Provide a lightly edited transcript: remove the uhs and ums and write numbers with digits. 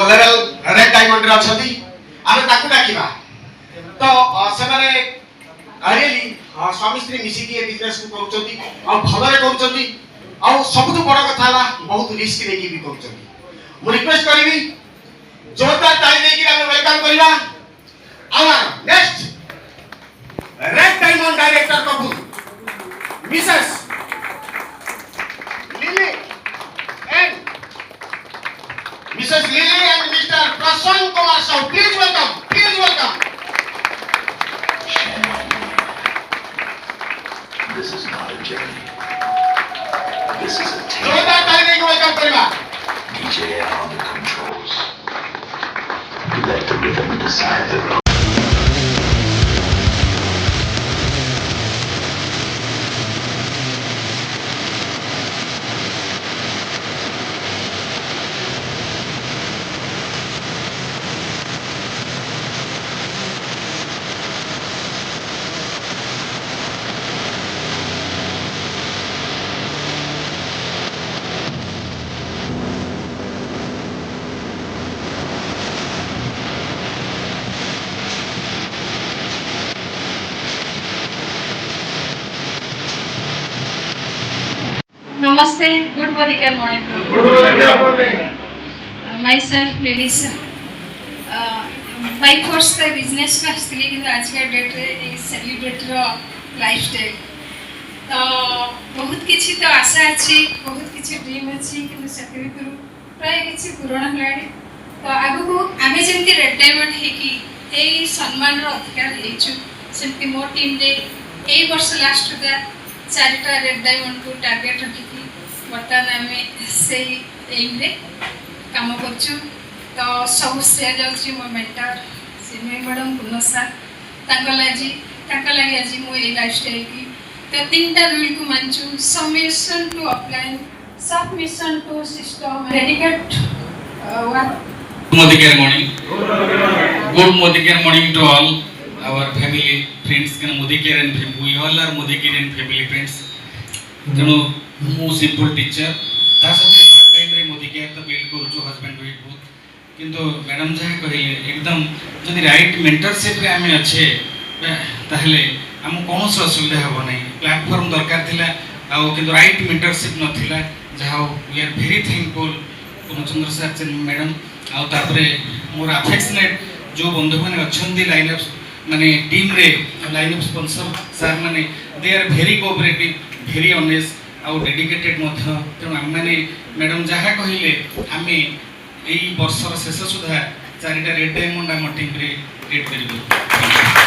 Level red diamond रे अछती आमे ताकू डाकिबा तो सेमाने रियली स्वामी स्त्री मिसी की बिजनेस को करूचती और भलरे करूचती और सबुठ बड़ कथा ला बहुत रिस्क लेकी भी करूचती मु रिक्वेस्ट करबी जोरदार ताली देकी आमे वेलकम करिबा our next red diamond director Kapoor Mrs Lily and Mrs. Lily and Mr. Prasanth Kumar Sahu, please welcome, please welcome. This is not a journey. This is a team. जोरदार ताली देके welcome करिबा DJ on the controls. Let the rhythm decide the road. Namaste, good morning, good morning. good morning Myself, Lilisa. By force the business में असली कि आज के date रे एक सेलिब्रेटर लाइफस्टाइल तो बहुत किसी तो आशा अच्छी बहुत किसी ड्रीम अच्छी कि सेक्रेटरी करूँ प्राय किसी पुराना लाड़ी तो आगु को आमे जमती रेड डायमंड है कि ये सम्मान रो अधिकार है जो सिर्फ मो टीम रे ये वर्ष लास्ट होता चारिटा रेड डायमंड को टार्गेट रखी थी बर्तमान आमे से एम रे काम करछु तो सब श्रेय जाउछि मो मेंटर सिमय मैडम गुणसा तांका लागि आज मो ए लाइफस्टाइल की तो तीनटा रूल को मानछु submission to upline submission to system dedicate Modikar morning. Good Modikar morning to all our family friends. Can Modikar and we all are Modikar and family friends. तेणु मु सिंपल टीचर ता सते part time रे Modikar तो build करू छु husband wife बहुत किंतु मैडम जहा कहिले एकदम जदि राइट मेंटरशिप रे आमे अच्छे ताहले हम कोन से असुविधा हो नै प्लेटफॉर्म दरकार थिला आ किंतु राइट मेंटरशिप नथिला जहा we are very thankful Purnachandra sir madam आ तापरे मोर अफेक्शनेट जो बंधु माने अछंदी लाइन अप माने टीम रे लाइन अप स्पॉन्सर सर माने they are very cooperative very honest आ डेडिकेटेड मध्य तेणु आम माने मैडम जहा कहिले आमे एई वर्षर शेष सुधा चारिटा रेड डायमंड आम टीम रे क्रिएट करिबो।